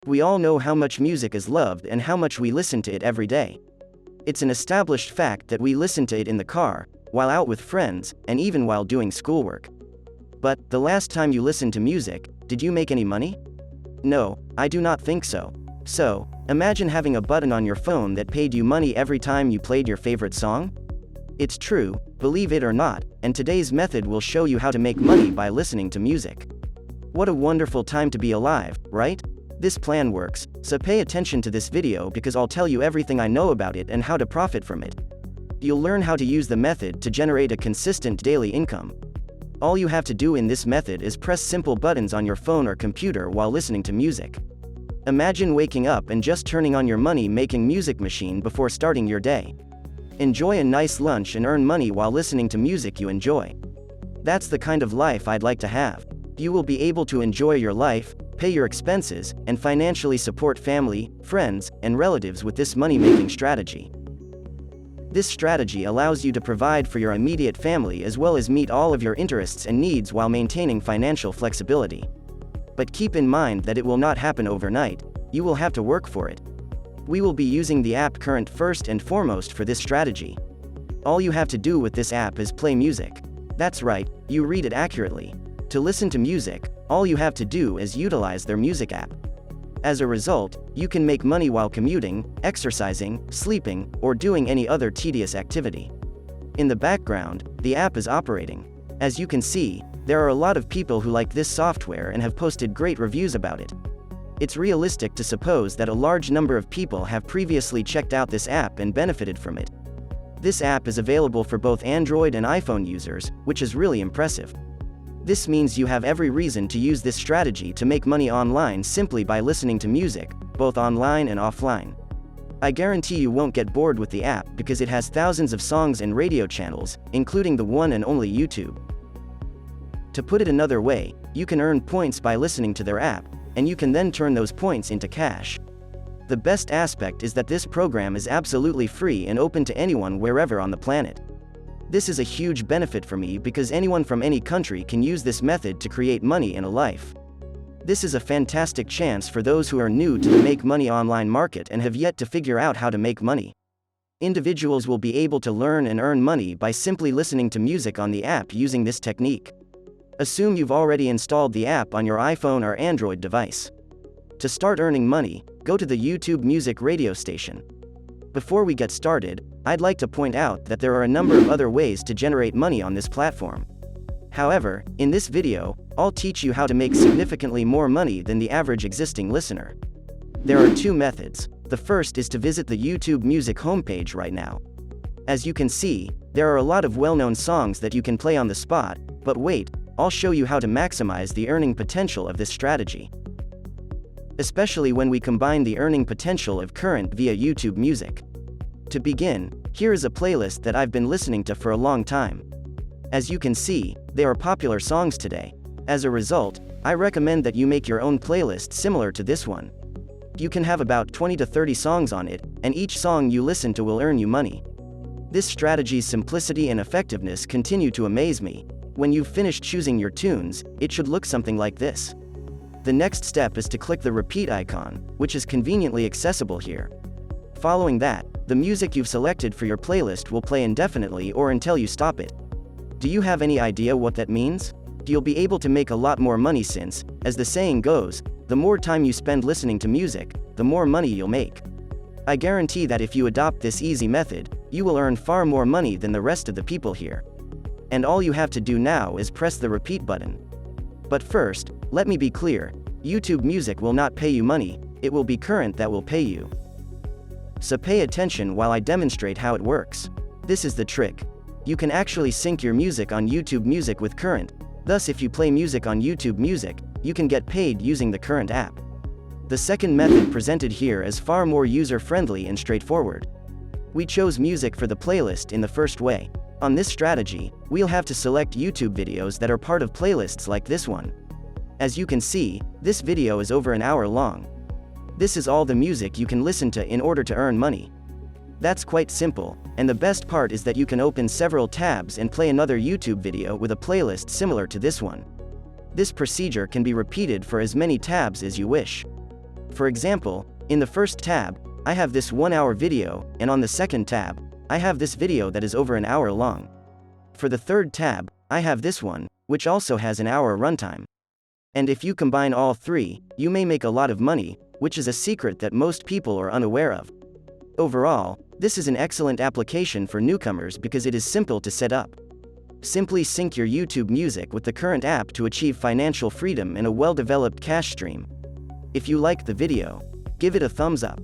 We all know how much music is loved and how much we listen to it every day. It's an established fact that we listen to it in the car, while out with friends, and even while doing schoolwork. But, the last time you listened to music, did you make any money? No, I do not think so. So, imagine having a button on your phone that paid you money every time you played your favorite song? It's true, believe it or not, and today's method will show you how to make money by listening to music. What a wonderful time to be alive, right? This plan works, so pay attention to this video because I'll tell you everything I know about it and how to profit from it. You'll learn how to use the method to generate a consistent daily income. All you have to do in this method is press simple buttons on your phone or computer while listening to music. Imagine waking up and just turning on your money-making music machine before starting your day. Enjoy a nice lunch and earn money while listening to music you enjoy. That's the kind of life I'd like to have. You will be able to enjoy your life, pay your expenses, and financially support family, friends, and relatives with this money-making strategy. This strategy allows you to provide for your immediate family as well as meet all of your interests and needs while maintaining financial flexibility. But keep in mind that it will not happen overnight, you will have to work for it. We will be using the app Current first and foremost for this strategy. All you have to do with this app is play music. That's right, you read it accurately. To listen to music, all you have to do is utilize their music app. As a result, you can make money while commuting, exercising, sleeping, or doing any other tedious activity. In the background, the app is operating. As you can see, there are a lot of people who like this software and have posted great reviews about it. It's realistic to suppose that a large number of people have previously checked out this app and benefited from it. This app is available for both Android and iPhone users, which is really impressive. This means you have every reason to use this strategy to make money online simply by listening to music, both online and offline. I guarantee you won't get bored with the app because it has thousands of songs and radio channels, including the one and only YouTube. To put it another way, you can earn points by listening to their app, and you can then turn those points into cash. The best aspect is that this program is absolutely free and open to anyone wherever on the planet. This is a huge benefit for me because anyone from any country can use this method to create money in a life. This is a fantastic chance for those who are new to the make money online market and have yet to figure out how to make money. Individuals will be able to learn and earn money by simply listening to music on the app using this technique. Assume you've already installed the app on your iPhone or Android device. To start earning money, go to the YouTube Music radio station. Before we get started, I'd like to point out that there are a number of other ways to generate money on this platform. However, in this video, I'll teach you how to make significantly more money than the average existing listener. There are two methods. The first is to visit the YouTube Music homepage right now. As you can see, there are a lot of well-known songs that you can play on the spot, but wait, I'll show you how to maximize the earning potential of this strategy. Especially when we combine the earning potential of Current via YouTube Music. To begin, here is a playlist that I've been listening to for a long time. As you can see, they are popular songs today. As a result, I recommend that you make your own playlist similar to this one. You can have about 20 to 30 songs on it, and each song you listen to will earn you money. This strategy's simplicity and effectiveness continue to amaze me. When you've finished choosing your tunes, it should look something like this. The next step is to click the repeat icon, which is conveniently accessible here. Following that, the music you've selected for your playlist will play indefinitely or until you stop it. Do you have any idea what that means? You'll be able to make a lot more money since, as the saying goes, the more time you spend listening to music, the more money you'll make. I guarantee that if you adopt this easy method, you will earn far more money than the rest of the people here. And all you have to do now is press the repeat button. But first, let me be clear, YouTube Music will not pay you money, it will be Current that will pay you. So pay attention while I demonstrate how it works. This is the trick. You can actually sync your music on YouTube Music with Current, thus if you play music on YouTube Music, you can get paid using the Current app. The second method presented here is far more user-friendly and straightforward. We chose music for the playlist in the first way. On this strategy, we'll have to select YouTube videos that are part of playlists like this one. As you can see, this video is over an hour long. This is all the music you can listen to in order to earn money. That's quite simple, and the best part is that you can open several tabs and play another YouTube video with a playlist similar to this one. This procedure can be repeated for as many tabs as you wish. For example, in the first tab, I have this 1-hour video, and on the second tab, I have this video that is over an hour long. For the third tab, I have this one, which also has an hour runtime. And if you combine all three, you may make a lot of money, which is a secret that most people are unaware of. Overall, this is an excellent application for newcomers because it is simple to set up. Simply sync your YouTube Music with the current app to achieve financial freedom and a well-developed cash stream. If you liked the video, give it a thumbs up.